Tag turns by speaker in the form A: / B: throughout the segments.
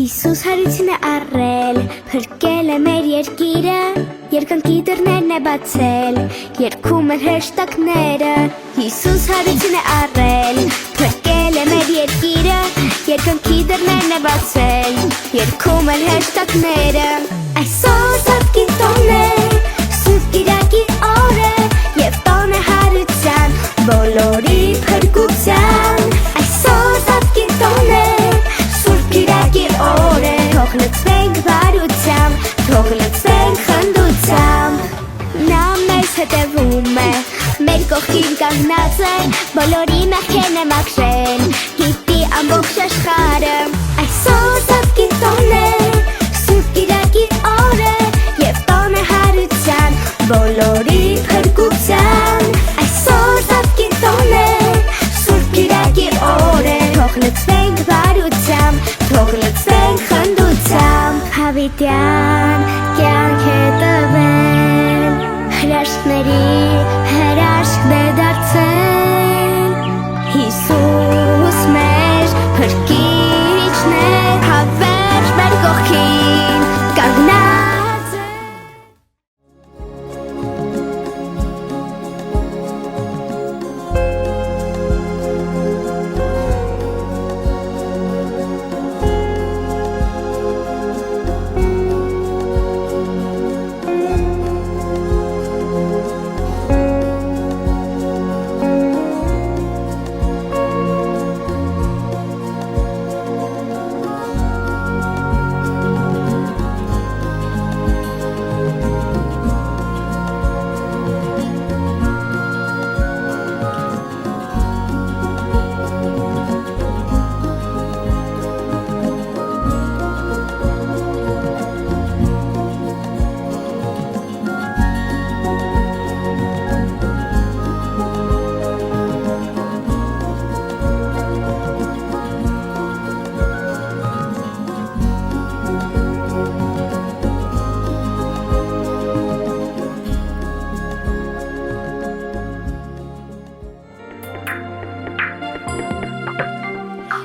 A: Հիսուս հարություն է առել, փրկել է մեր երկիրը, երկնքի դռներն է բացել, երգում են հրեշտակները։ Հիսուս հարություն է առել, փրկել է մեր երկիրը, երկնքի դռներն է բացել, երգում են հրեշտակները։ Այսօր Սատկի տոն է, Սուրբ Կիրակի օր է, և տոն է հարության, բոլորի փրկության։ Այսօր Սատկի տոն է, Սուրբ Կիրակի օր է, թող լցվենք բարությամբ, թող լցվենք խնդությամբ։ Նա մեզ հետևում է, մեր կողքին կանգնած է, բոլորի մեղքերն է մաքրել, գիտի ամբողջ աշխարհը։ Այսօր Սատկի տոն է, Սուրբ Կիրակի օր է, և տոն է հարության, բոլորի փրկության։ Այսօր Սատկի տոն է, Սուրբ Կիրակի օր է, թող լցվենք բարությամբ, թող լցվենք խնդությամբ։ Հավիտյան կյանք է տվել, հրաշքների հրաշքն է դարձել, Հիսուս մեր փրկիչն է, հավերժ մեր կողքին կանգնած է։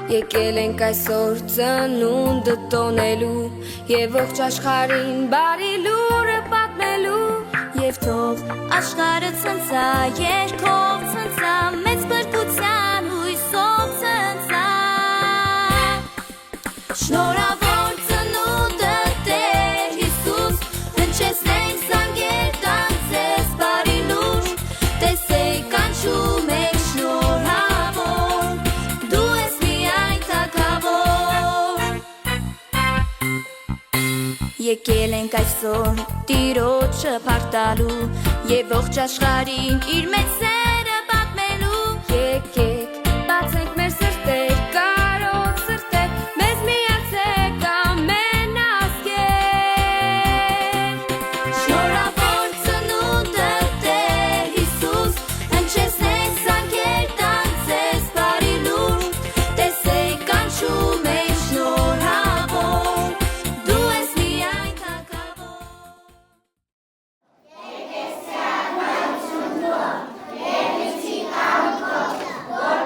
B: Եկել ենք այսօր ծնունդը տոնելու և ողջ աշխարհին բարի լուրը պատմելու, և թող աշխարհը ցնցա երգով ցնցա, մեծ փրկության հույսով ցնցա։ Շնորհավոր ծնունդը Տեր Հիսուս, հնչեցնենք զանգեր, տանձես բարի լուր, տեսեք կանչում եք շնորհավոր, դու ես միայն թագավոր։ Եկել ենք այսօր Տիրոջը փառտալու և ողջ աշխարհին իր մեծ սերը պատմելու։ Եկեք բացենք մեր սրտեր, կարող սրտեր, մեզ միացեք ամեն ազգեր։ Շնորհավոր ծնունդը Տեր Հիսուս, հնչեցնենք զանգեր, տանձես բարի լուր, տեսեք կանչում եք շնորհավոր, դու ես միայն թագավոր։
C: Եկեք սրան կանչում Տուն, և լիցի կանքով, որ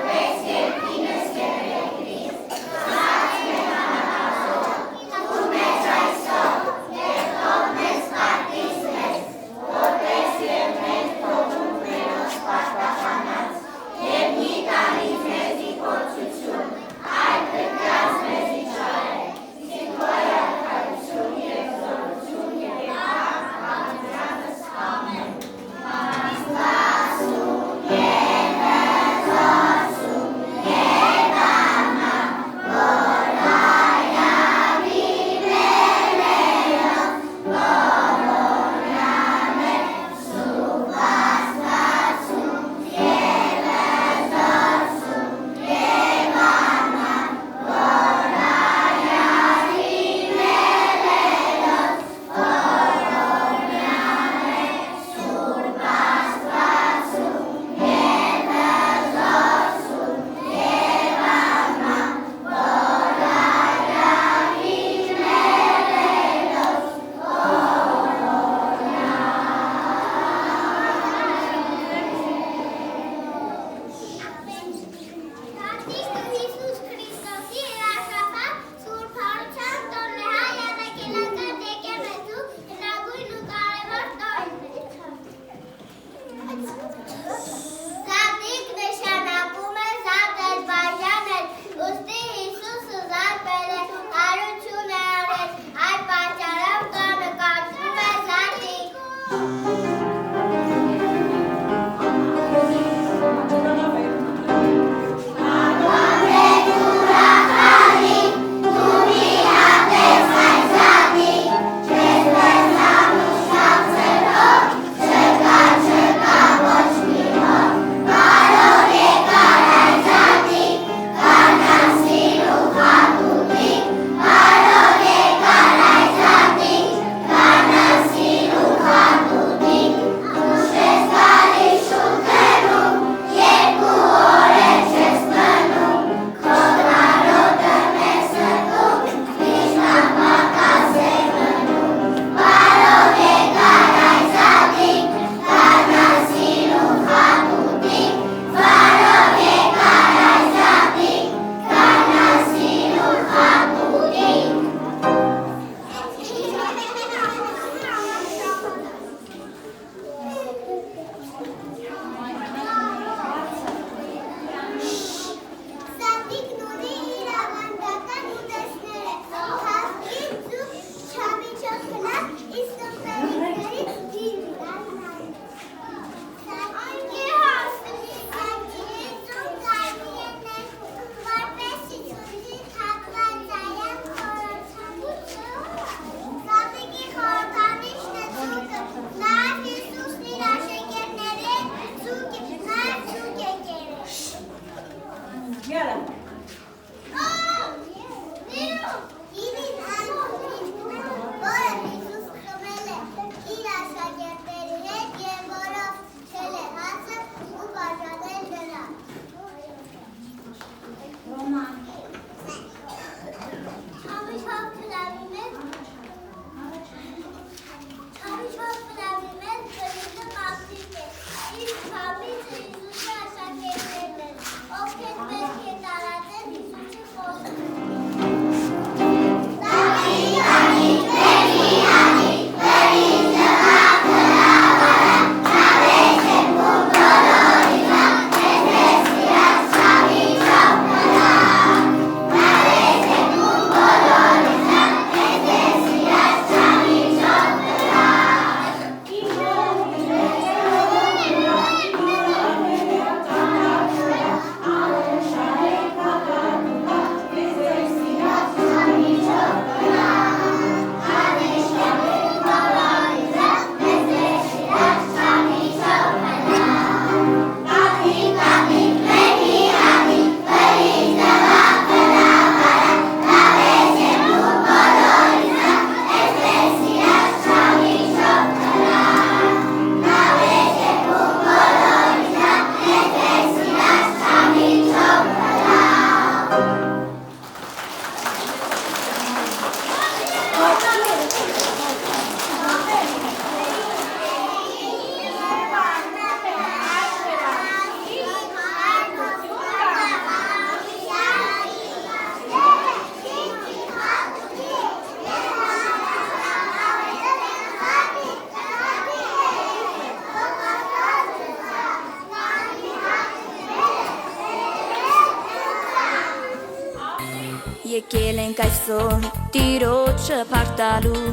B: եկել ենք այսօր Տիրոջը փառտալու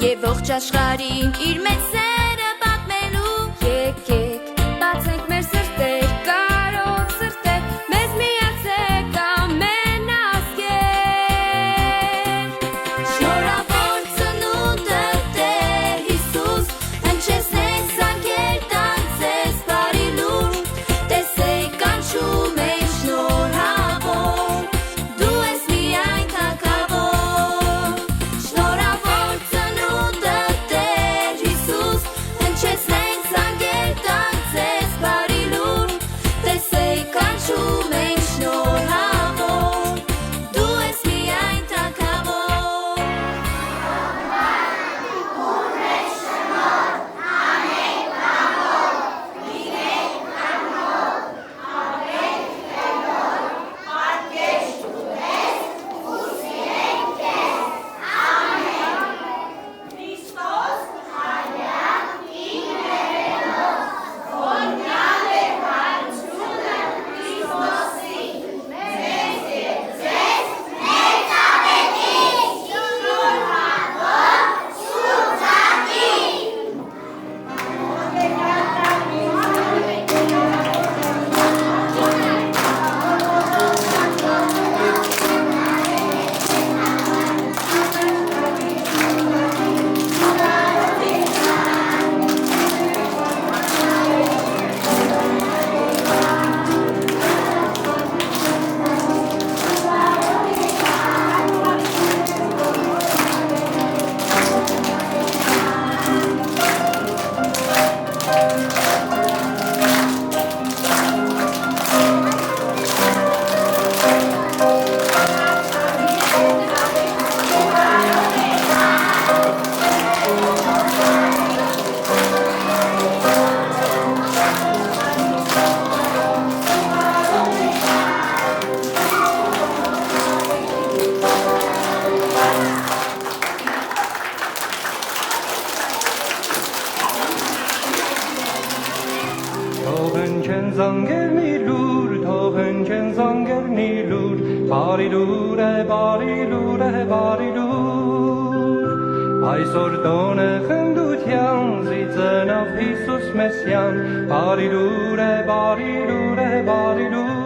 B: Եվ ողջ աշխարհին իր մեծ սերը պատմելու Եկեք, բացենք մեր սրտեր, կարոտ սրտեր Մեզ միացեք ամեն ազգեր Շնորհավոր ծնունդը Տեր Հիսուս Հնչեցնենք զանգեր, տանձես բարի լուր Տեսեք կանչում է շնորհավոր Դու ես միայն թագավոր Շնորհավոր ծնունդը Տեր Հիսուս Հնչեցնենք զանգեր, տանձես բարի լուր Տեսեք կանչում է շնորհավոր Դու ես միայն թագավոր
C: Թողնչեն զանգերնի լուր, թողնչեն զանգերնի լուր, բարի լուր է, բարի լուր է, բարի լուր։ Այսօր տոն է խնդության, զիծնով Հիսուս Մեսյան, բարի լուր է, բարի լուր է, բարի լուր։